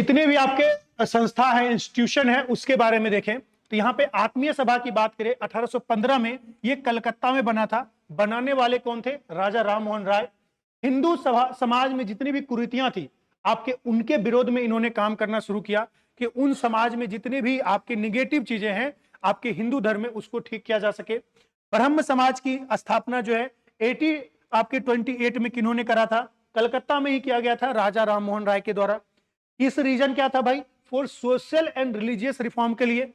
जितने भी आपके संस्था है, इंस्टीट्यूशन है, उसके बारे में देखें तो यहाँ पे आत्मीय सभा की बात करें 1815 में ये कलकत्ता में बना था। बनाने वाले कौन थे? राजा राम मोहन राय। हिंदू सभा समाज में जितनी भी कुरीतियां थी आपके, उनके विरोध में इन्होंने काम करना शुरू किया कि उन समाज में जितने भी आपके निगेटिव चीजें हैं आपके हिंदू धर्म में, उसको ठीक किया जा सके। ब्रह्म समाज की स्थापना जो है 28 में किन्होंने करा था? कलकत्ता में ही किया गया था, राजा राम मोहन राय के द्वारा। इस रीजन क्या था भाई? For social and religious reform के लिए।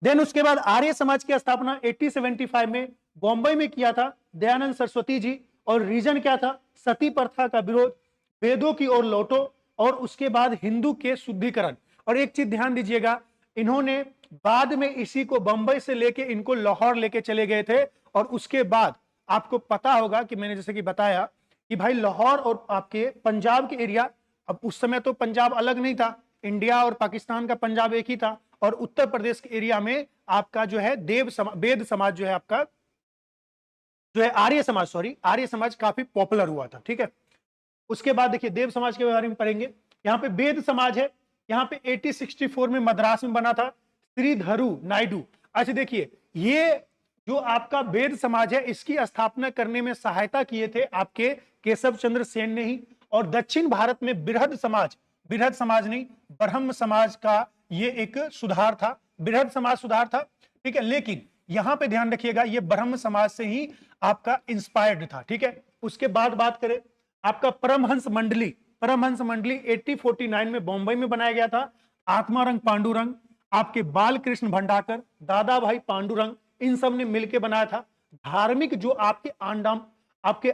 देन उसके बाद आर्य समाज की स्थापना 1875 में बॉम्बे में किया था दयानंद सरस्वती जी। और रीजन क्या था? सती प्रथा का विरोध, वेदों की ओर लौटो, और उसके बाद हिंदू के शुद्धिकरण। और एक चीज ध्यान दीजिएगा, इन्होंने बाद में इसी को बंबई से लेके इनको लाहौर लेके चले गए थे। और उसके बाद आपको पता होगा कि मैंने जैसे कि बताया कि भाई लाहौर और आपके पंजाब के एरिया, अब उस समय तो पंजाब अलग नहीं था, इंडिया और पाकिस्तान का पंजाब एक ही था। और उत्तर प्रदेश के एरिया में आपका जो है वेद समाज जो है आपका जो है आर्य समाज काफी पॉपुलर हुआ था। ठीक है, उसके बाद देखिए देव समाज के बारे में पढ़ेंगे। यहाँ पे वेद समाज है, यहाँ पे 1864 में मद्रास में बना था श्रीधरु नायडू। अच्छा देखिए, ये जो आपका वेद समाज है इसकी स्थापना करने में सहायता किए थे आपके केशव चंद्र सेन ने ही। और दक्षिण भारत में बृहद समाज नहीं, ब्रह्म समाज का ये एक सुधार था, बृहद समाज सुधार था। ठीक है, लेकिन यहां पे ध्यान रखिएगा ये ब्रह्म समाज से ही आपका इंस्पायर्ड था। ठीक है, उसके बाद बात करें आपका परमहंस मंडली 1849 में बॉम्बे में बनाया गया था। आत्मारंग पांडुरंग, आपके बाल कृष्ण भंडाकर, दादा भाई पांडुरंग, इन सब ने मिलकर बनाया था। धार्मिक जो आपके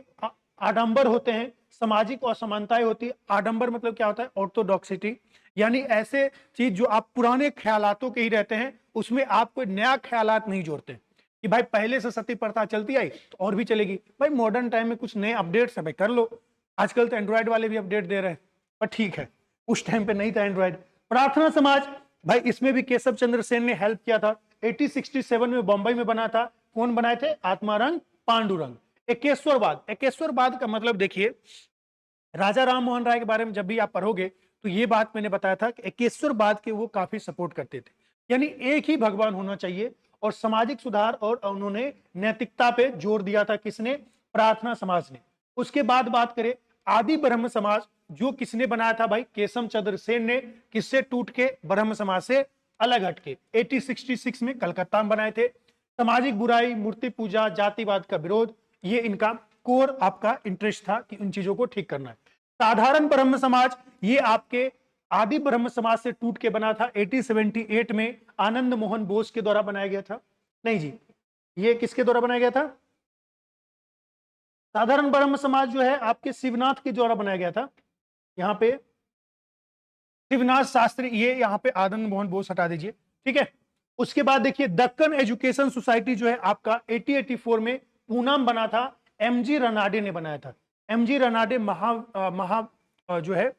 आडंबर होते हैं, सामाजिक असमानताएं होती है। आडंबर मतलब क्या होता है? ऑर्थोडॉक्सिटी, यानी ऐसे चीज जो आप पुराने ख्यालातों के ही रहते हैं, उसमें आप कोई नया ख्यालात नहीं जोड़ते कि भाई पहले से सती प्रथा चलती आई तो और भी चलेगी। भाई मॉडर्न टाइम में कुछ नए अपडेट्स है, भाई कर लो। आजकल तो एंड्रॉइड वाले भी अपडेट दे रहे हैं, पर ठीक है, उस टाइम पे नहीं था एंड्रॉइड। प्रार्थना समाज, भाई इसमें भी केशव चंद्र सेन ने हेल्प किया था। 1867 में बॉम्बे में बना था। कौन बनाए थे? आत्मारंग पांडुरंग। एकेश्वरवाद का मतलब देखिए, राजा राम मोहन राय के बारे में जब भी आप पढ़ोगे तो ये बात मैंने बताया था कि एकेश्वरवाद के वो काफी सपोर्ट करते थे, यानी एक ही भगवान होना चाहिए। और सामाजिक सुधार और उन्होंने नैतिकता पे जोर दिया था। किसने? प्रार्थना समाज ने। उसके बाद बात करें आदि ब्रह्म समाज, जो किसने बनाया था भाई? केशव चंद्र सेन ने। किससे टूट के? ब्रह्म समाज से अलग हटके 1866 में कलकत्ता में बनाए थे। सामाजिक बुराई, मूर्ति पूजा, जातिवाद का विरोध, ये इनका कोर आपका इंटरेस्ट था कि उन चीजों को ठीक करना है। साधारण ब्रह्म समाज, ये आपके आदि ब्रह्म समाज से टूट के बना था। 1878 में आनंद मोहन बोस के द्वारा बनाया गया था। नहीं जी, ये किसके द्वारा बनाया गया था? साधारण ब्रह्म समाज जो है आपके शिवनाथ के द्वारा बनाया गया था। यहाँ पे शिवनाथ शास्त्री, ये यहाँ पे आनंद मोहन बोस हटा दीजिए। ठीक है, उसके बाद देखिए दक्कन एजुकेशन सोसाइटी जो है आपका 1884 में पूना में बना था। एमजी रनाडे ने बनाया था। एमजी रनाडे जो है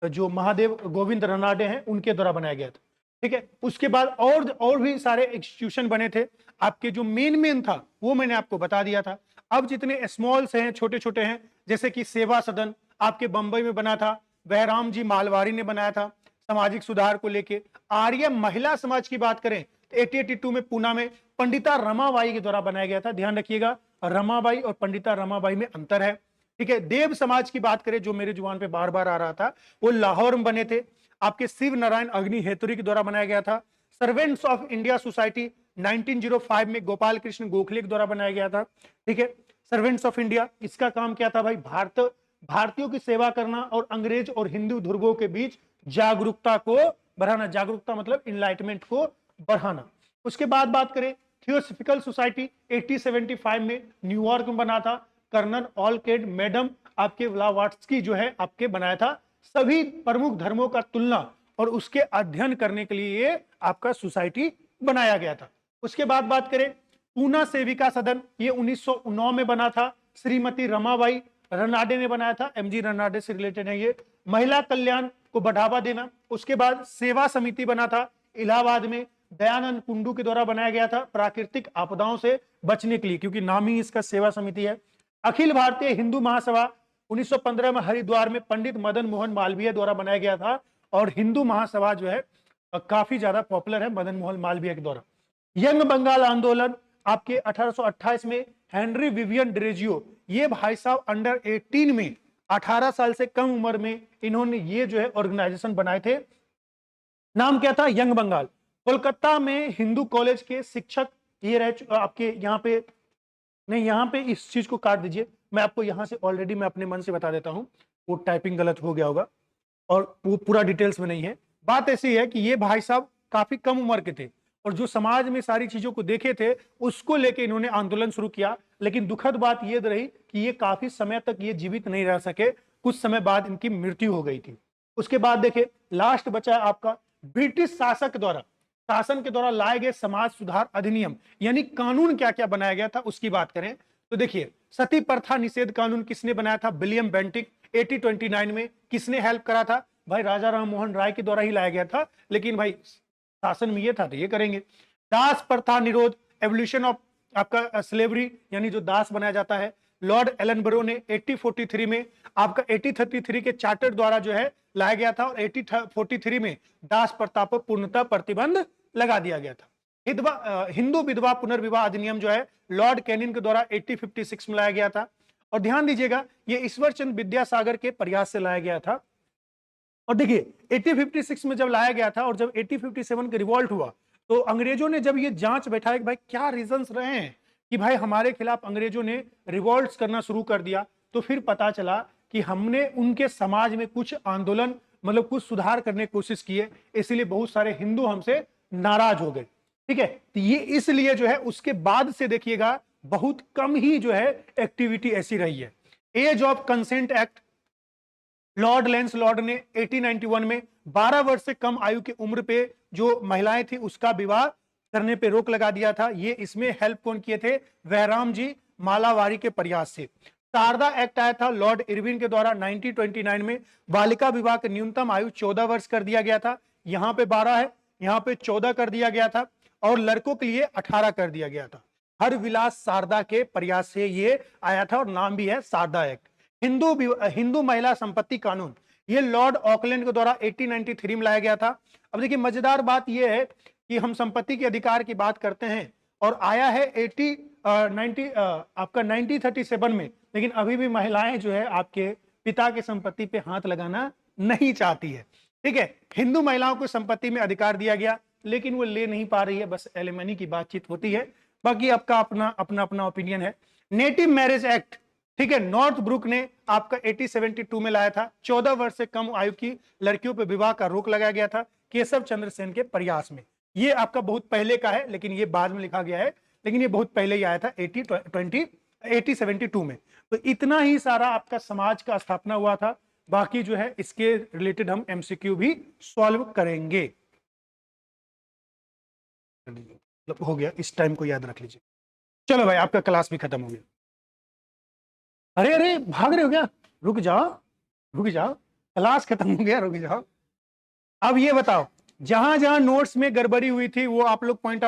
जो महादेव गोविंद रनाडे हैं, उनके द्वारा बनाया गया था। ठीक है, उसके बाद और भी सारे इंस्टीट्यूशन बने थे। आपके जो मेन था वो मैंने आपको बता दिया था। अब जितने स्मॉल से हैं, छोटे छोटे हैं, जैसे कि सेवा सदन आपके बंबई में बना था, बहराम जी मालवारी ने बनाया था सामाजिक सुधार को लेके। आर्य महिला समाज की बात करें तो 1882 में पूना में पंडिता रमाबाई के द्वारा बनाया गया था। ध्यान रखिएगा, रमाबाई और पंडिता रमाबाई में अंतर है। ठीक है, देव समाज की बात करें जो मेरे जुबान पे बार बार आ रहा था, वो लाहौर में बने थे। आपके शिव नारायण अग्निहेत्री के द्वारा बनाया गया था। सर्वेंट्स ऑफ इंडिया सोसाइटी 1905 में गोपाल कृष्ण गोखले के द्वारा बनाया गया था। ठीक है, सर्वेंट्स ऑफ इंडिया, इसका काम क्या था भाई? भारतीयों की सेवा करना और अंग्रेज और हिंदू ध्रुवों के बीच जागरूकता को बढ़ाना। जागरूकता मतलब इनलाइटमेंट को बढ़ाना। उसके बाद बात करें थियोसफिकल सोसाइटी 1875 में न्यूयॉर्क में बना था। कर्नल ऑलकेड मैडम आपके व्लावाट्स्की जो है आपके बनाया था। सभी प्रमुख धर्मों का तुलना और उसके अध्ययन करने के लिए ये आपका सोसाइटी बनाया गया था। उसके बाद बात करें पूना सेविका सदन, ये 1909 में बना था। श्रीमती रमाबाई रनाडे ने बनाया था। एमजी रनाडे से रिलेटेड है ये। महिला कल्याण को बढ़ावा देना। उसके बाद सेवा समिति बना था इलाहाबाद में, दयानंद कुंडू के द्वारा बनाया गया था, प्राकृतिक आपदाओं से बचने के लिए, क्योंकि नाम ही इसका सेवा समिति है। अखिल भारतीय हिंदू महासभा 1915 में हरिद्वार में पंडित मदन मोहन मालवीय द्वारा बनाया गया था। और हिंदू महासभा जो है काफी ज्यादा पॉपुलर है मदन मोहन मालवीय के द्वारा। यंग बंगाल आंदोलन आपके 1828 में हेनरी विवियन ड्रेजियो, ये भाई साहब अंडर 18 में 18 साल से कम उम्र में इन्होंने ये जो है ऑर्गेनाइजेशन बनाए थे। नाम क्या था? यंग बंगाल। कोलकाता में हिंदू कॉलेज के शिक्षक ये रह आपके यहाँ पे नहीं, यहाँ पे इस चीज को काट दीजिए, मैं आपको यहाँ से ऑलरेडी मैं अपने मन से बता देता हूँ, वो टाइपिंग गलत हो गया होगा और वो पूरा डिटेल्स में नहीं है। बात ऐसी है कि ये भाई साहब काफी कम उम्र के थे और जो समाज में सारी चीजों को देखे थे उसको लेके इन्होंने आंदोलन शुरू किया, लेकिन दुखद बात यह रही कि ये काफी समय तक ये जीवित नहीं रह सके, कुछ समय बाद इनकी मृत्यु हो गई थी। उसके बाद देखिए लास्ट बचा आपका ब्रिटिश शासन के द्वारा लाए गए समाज सुधार अधिनियम, यानी कानून क्या क्या बनाया गया था उसकी बात करें तो देखिए सती प्रथा निषेध कानून किसने बनाया था? विलियम बेंटिक 1829 में। किसने हेल्प करा था? भाई राजा राम मोहन राय के द्वारा ही लाया गया था, लेकिन भाई शासन में ये था तो ये करेंगे। दास प्रथा निरोध, एवोल्यूशन ऑफ आपका स्लेवरी, यानी जो दास बनाया जाता है, लॉर्ड एलनबरो ने 1843 में आपका 1833 के चार्टर द्वारा जो है लाया गया था और 1843 में दास प्रथा पर पूर्णतः प्रतिबंध लगा दिया गया था। हिंदू विधवा पुनर्विवाह अधिनियम जो है लॉर्ड कैनिन के द्वारा 1856 में लाया गया था और ध्यान दीजिएगा ये ईश्वरचंद विद्यासागर के प्रयास से लाया गया था। और देखिए 1856 में जब लाया गया था और जब 1857 के रिवॉल्ट हुआ तो अंग्रेजों ने जब ये जांच बैठाया कि भाई क्या रीजंस रहे हैं कि भाई हमारे खिलाफ अंग्रेजों ने रिवॉल्ट्स करना शुरू कर दिया, तो फिर पता चला कि हमने उनके समाज में कुछ आंदोलन मतलब कुछ सुधार करने की कोशिश की है, इसलिए बहुत सारे हिंदू हमसे नाराज हो गए। ठीक है, तो ये इसलिए जो है उसके बाद से देखिएगा बहुत कम ही जो है एक्टिविटी ऐसी रही है। Age of consent act, lord लेंस लॉर्ड ने 1891 में 12 वर्ष से कम आयु की उम्र पे जो महिलाएं थी उसका विवाह करने पे रोक लगा दिया था। ये इसमें हेल्प कौन किए थे? वहराम जी मालावारी के प्रयास से। शारदा एक्ट आया था लॉर्ड इरविन के द्वारा 1929 में, बालिका विवाह की न्यूनतम आयु 14 वर्ष कर दिया गया था, यहाँ पे 12 है, यहाँ पे 14 कर दिया गया था और लड़कों के लिए 18 कर दिया गया था। हर विलास शारदा के प्रयास से ये आया था और नाम भी है शारदा एक्ट। हिंदू महिला संपत्ति कानून, ये लॉर्ड ऑकलैंड के द्वारा 1893 में लाया गया था। अब देखिए मजेदार बात यह है कि हम संपत्ति के अधिकार की बात करते हैं और आया है 1937 में, लेकिन अभी भी महिलाएं जो है आपके पिता के संपत्ति पे हाथ लगाना नहीं चाहती है। ठीक है, हिंदू महिलाओं को संपत्ति में अधिकार दिया गया लेकिन वो ले नहीं पा रही है, बस एलिमनी की बातचीत होती है, बाकी आपका अपना ओपिनियन है। नेटिव मैरिज एक्ट, ठीक है, नॉर्थ ब्रुक ने आपका 1872 में लाया था। 14 वर्ष से कम आयु की लड़कियों पर विवाह का रोक लगाया गया था केशव चंद्र सेन के प्रयास में। ये आपका बहुत पहले का है लेकिन ये बाद में लिखा गया है, लेकिन ये बहुत पहले ही आया था 1872 में। तो इतना ही सारा आपका समाज का स्थापना हुआ था, बाकी जो है इसके रिलेटेड हम एमसीक्यू भी सॉल्व करेंगे। हो गया, इस टाइम को याद रख लीजिए। चलो भाई आपका क्लास भी खत्म हो गया। अरे अरे भाग रहे हो क्या? रुक जाओ, क्लास खत्म हो गया, रुक जाओ। अब ये बताओ जहां जहां नोट्स में गड़बड़ी हुई थी वो आप लोग पॉइंट